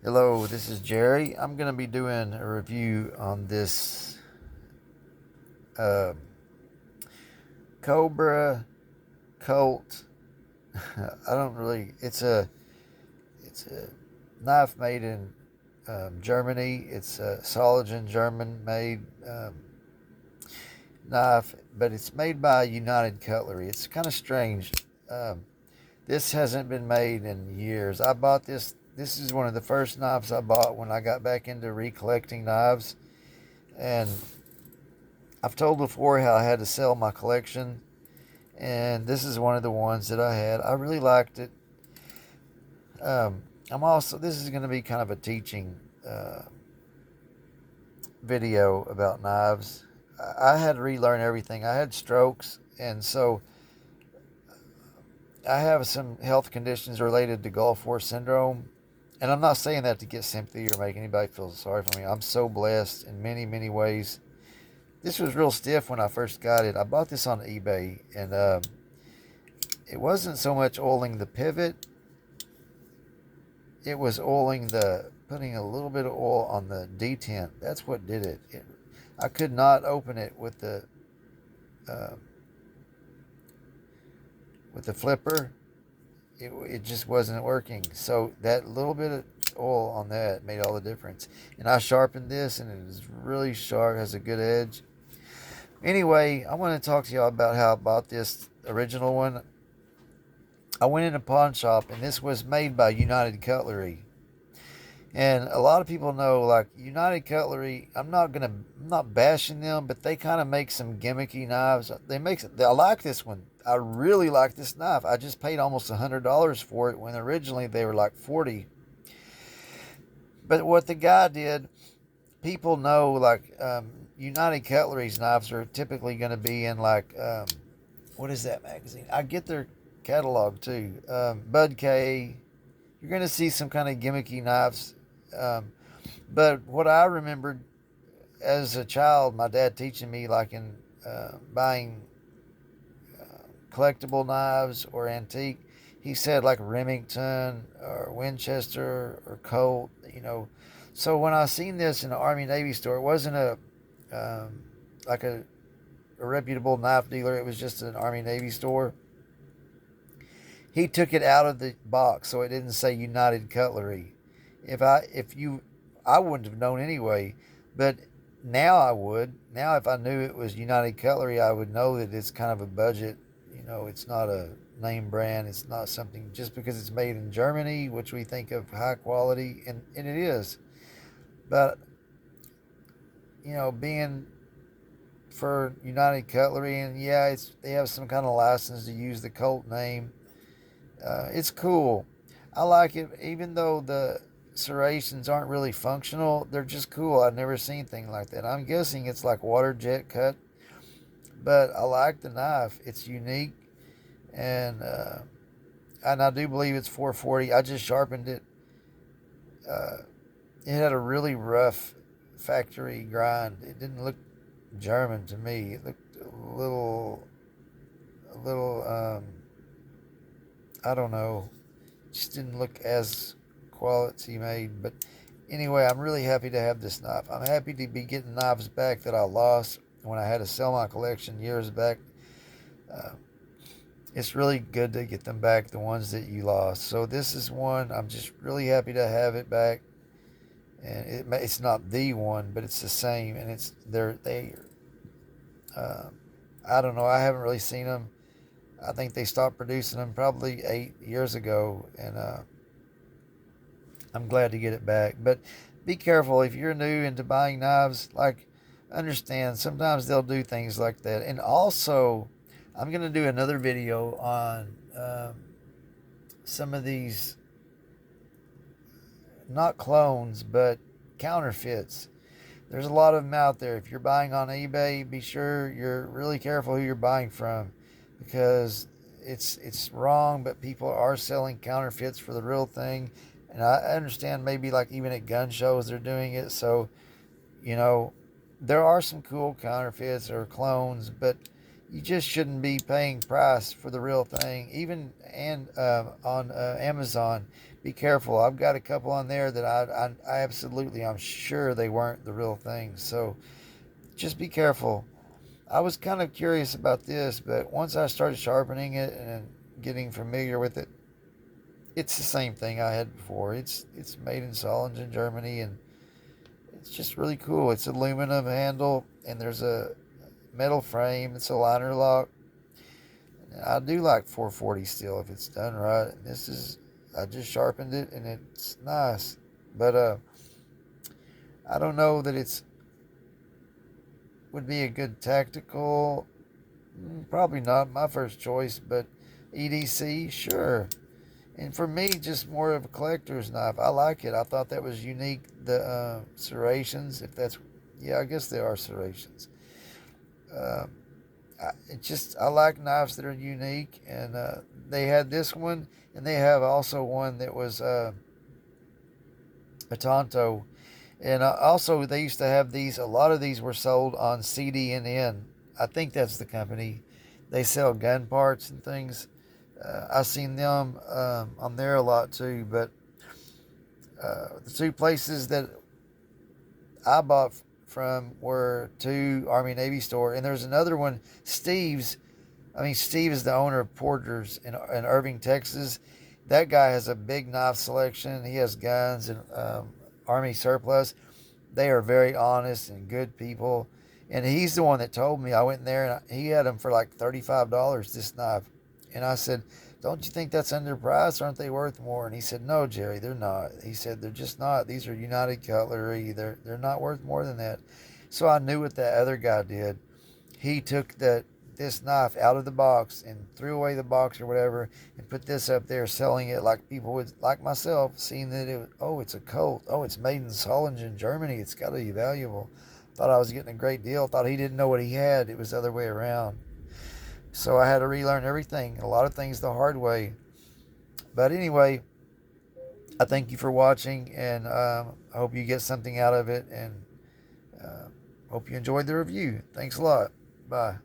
Hello, this is Jerry. I'm going to be doing a review on this uh, Cobra Colt. I don't really. It's a knife made in Germany. It's a Soligen German made knife, but it's made by United Cutlery. It's kind of strange. Um, this hasn't been made in years. I bought this. This is one of the first knives I bought when I got back into recollecting knives. And I've told before how I had to sell my collection, and this is one of the ones that I had. I really liked it. This is going to be kind of a teaching video about knives. I had to relearn everything. I had strokes, and so I have some health conditions related to Gulf War syndrome. And I'm not saying that to get sympathy or make anybody feel sorry for me. I'm so blessed in many, many ways. This was real stiff when I first got it. I bought this on eBay, and it wasn't so much oiling the pivot. It was putting a little bit of oil on the detent. That's what did it. I could not open it uh, with the flipper. It just wasn't working. So that little bit of oil on that made all the difference. And I sharpened this, and it is really sharp. Has a good edge. Anyway, I want to talk to y'all about how I bought this original one. I went in a pawn shop, and this was made by United Cutlery. And a lot of people know, like, United Cutlery, I'm not bashing them, but they kind of make some gimmicky knives. I like this one. I really like this knife. I just paid almost $100 for it when originally they were like 40. But what the guy did, people know, like, United Cutlery's knives are typically going to be in, like, what is that magazine? I get their catalog too. Bud K. You're going to see some kind of gimmicky knives. But what I remembered as a child, my dad teaching me, like in buying collectible knives or antique, he said like Remington or Winchester or Colt, So when I seen this in the Army Navy store, it wasn't like a reputable knife dealer. It was just an Army Navy store. He took it out of the box so it didn't say United Cutlery. I wouldn't have known anyway, but now I would. Now if I knew it was United Cutlery, I would know that it's kind of a budget. It's not a name brand. It's not something just because it's made in Germany, which we think of high quality, and it is. But being for United Cutlery, and yeah, they have some kind of license to use the Colt name. It's cool. I like it, even though the serrations aren't really functional. They're just cool. I've never seen anything like that. I'm guessing it's like water jet cut, but I like the knife. It's unique, and I do believe it's 440. I just sharpened it. Uh, it had a really rough factory grind. It didn't look German to me. It looked a little. I don't know. Just didn't look as quality made. But anyway, I'm really happy to have this knife. I'm happy to be getting knives back that I lost when I had to sell my collection years back. Uh, it's really good to get them back, the ones that you lost. So this is one. I'm just really happy to have it back. And it's not the one, but it's the same. And they. Uh, I don't know. I haven't really seen them. I think they stopped producing them probably 8 years ago, and I'm glad to get it back. But be careful if you're new into buying knives. Like, understand sometimes they'll do things like that. And also, I'm gonna do another video on some of these not clones but counterfeits. There's a lot of them out there. If you're buying on eBay, be sure you're really careful who you're buying from, because it's wrong, but people are selling counterfeits for the real thing. And I understand maybe like even at gun shows they're doing it. So, you know, there are some cool counterfeits or clones, but you just shouldn't be paying price for the real thing. Even and on Amazon, be careful. I've got a couple on there that I absolutely, I'm sure they weren't the real thing. So just be careful. I was kind of curious about this, but once I started sharpening it and getting familiar with it, it's the same thing I had before. It's made in Solingen, Germany, and it's just really cool. It's aluminum handle, and there's a metal frame. It's a liner lock. I do like 440 steel if it's done right. This is, I just sharpened it and it's nice, but I don't know that it's would be a good tactical. Probably not my first choice, but EDC, sure. And for me, just more of a collector's knife. I like it. I thought that was unique. The serrations, if that's, yeah, I guess they are serrations. Uh, I like knives that are unique, and they had this one, and they have also one that was a Tonto, and also they used to have these. A lot of these were sold on CDNN. I think that's the company. They sell gun parts and things. I've seen them on there a lot too, but the two places that I bought from were two Army Navy store, and there's another one, Steve's. I mean, Steve is the owner of Porter's in Irving, Texas. That guy has a big knife selection. He has guns and Army surplus. They are very honest and good people. And he's the one that told me. I went in there and he had them for like $35, this knife. And I said, don't you think that's underpriced? Aren't they worth more? And he said, no, Jerry, they're not. He said, they're just not. These are United Cutlery. They're not worth more than that. So I knew what that other guy did. He took this knife out of the box and threw away the box or whatever and put this up there selling it like people would, like myself, seeing that it's a Colt. Oh, it's made in Solingen, Germany. It's got to be valuable. Thought I was getting a great deal. Thought he didn't know what he had. It was the other way around. So I had to relearn everything, a lot of things the hard way. But anyway, I thank you for watching, and I hope you get something out of it, and hope you enjoyed the review. Thanks a lot. Bye.